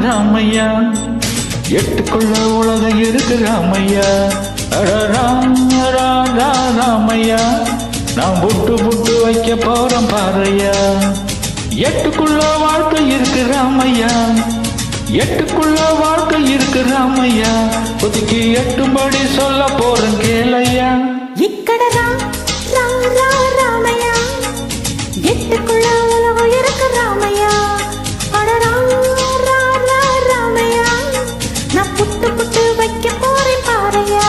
ராமையா எட்டுக்குள்ள உலகம் இருக்கு ராமையா. ராமையா நான் புட்டு புட்டு வைக்க போறேன் பாறையா. எட்டுக்குள்ள வாழ்க்கை இருக்கு ராமையா, எட்டுக்குள்ள வாழ்க்கை இருக்கு ராமையா. ஒதுக்கி எட்டும்படி சொல்ல போறேன் கேளையா. இக்கடரா ராமையா எட்டுக்குள்ள உலகம் இருக்கு ராமையா. ராமையா நான் புட்டு புட்டு வைக்க போறேன் பாறையா.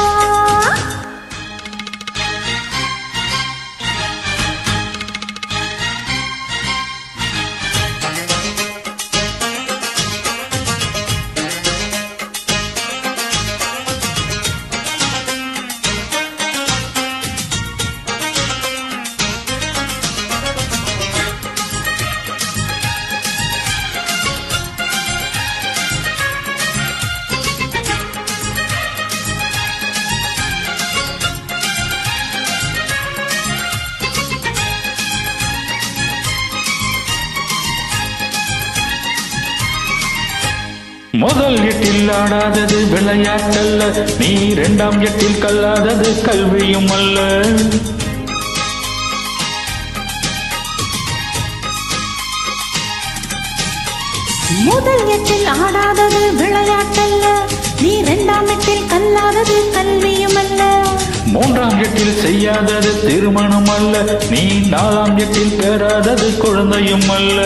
முதல் எட்டில் ஆடாதது விளையாட்டல்ல, நீ இரண்டாம் எட்டில் கல்லாதது கல்வியும் அல்ல. முதல் எட்டில் ஆடாதது விளையாட்டல்ல, நீ இரண்டாம் எட்டில் கல்லாதது கல்வியும் அல்ல. மூன்றாம் எட்டில் செய்யாதது திருமணம் அல்ல, நீ நாலாம் எட்டில் பெறாதது குழந்தையும் அல்ல.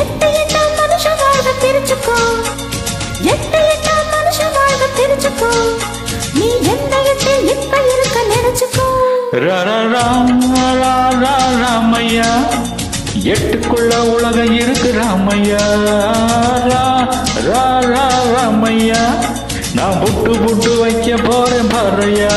எட்டு எட்டாம் மனுஷ வாழ்க பிரிச்சுக்கோ, எட்டு எட்டாம் மனுஷ வாழ்க தெரிஞ்சுக்கோ, நீ எந்த எட்டில் இப்ப இருக்க நினைச்சுக்கோ. ராமையா எட்டுக்குள்ள உலகம் இருக்கு ராமையா. ராமையா நான் புட்டு புட்டு வைக்க போறேன் பாறையா.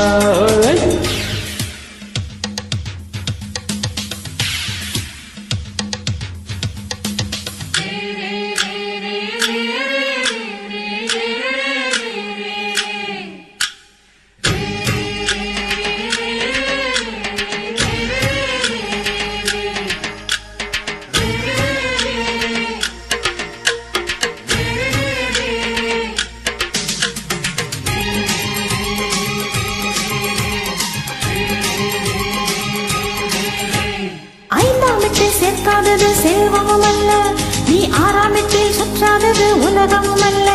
சேர்க்காதது செல்வமும் அல்ல, நீ ஆறாம் எட்டில் சுற்றாதது உலகமும் அல்ல.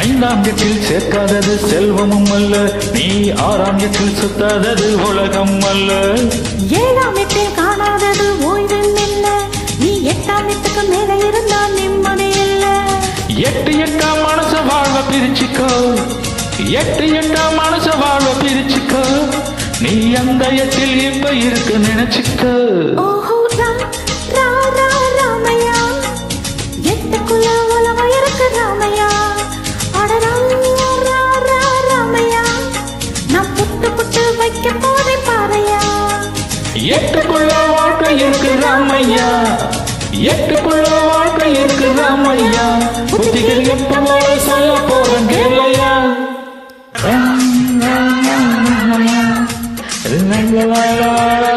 ஐந்தாம் எட்டில் சேர்க்காதது செல்வமும் அல்ல, நீ ஆறாம் எட்டில் சுத்தாதது உலகம் அல்ல. ஏழாம் எட்டில் காணாதது ஓய்வும் இல்ல, நீ எட்டாம் எட்டுக்கு மேல இருந்தால் நிம்மதி இல்ல. எட்டு எட்டாம் மனச வாழ்வ பிரிச்சுக்கோ, எட்டு எட்டாம் மனச வாழ்வ பிரிச்சுக்கோ, நீ அந்த எட்டில் இப்ப இருக்கு நினைச்சுக்கோ. ராமையா எட்டுக்குள்ள உலகம் இருக்கு ராமையா. ராமையா நான் புட்டு புட்டு வைக்க போறேன் பாறையா. எட்டுக்குள்ள வாழ்க்கை இருக்கு ராமையா, எட்டுக்குள்ள வாழ்க்கை இருக்கு ராமையா. புத்திகள் எப்ப சொல்ல போறேன் கேளையா. la la la la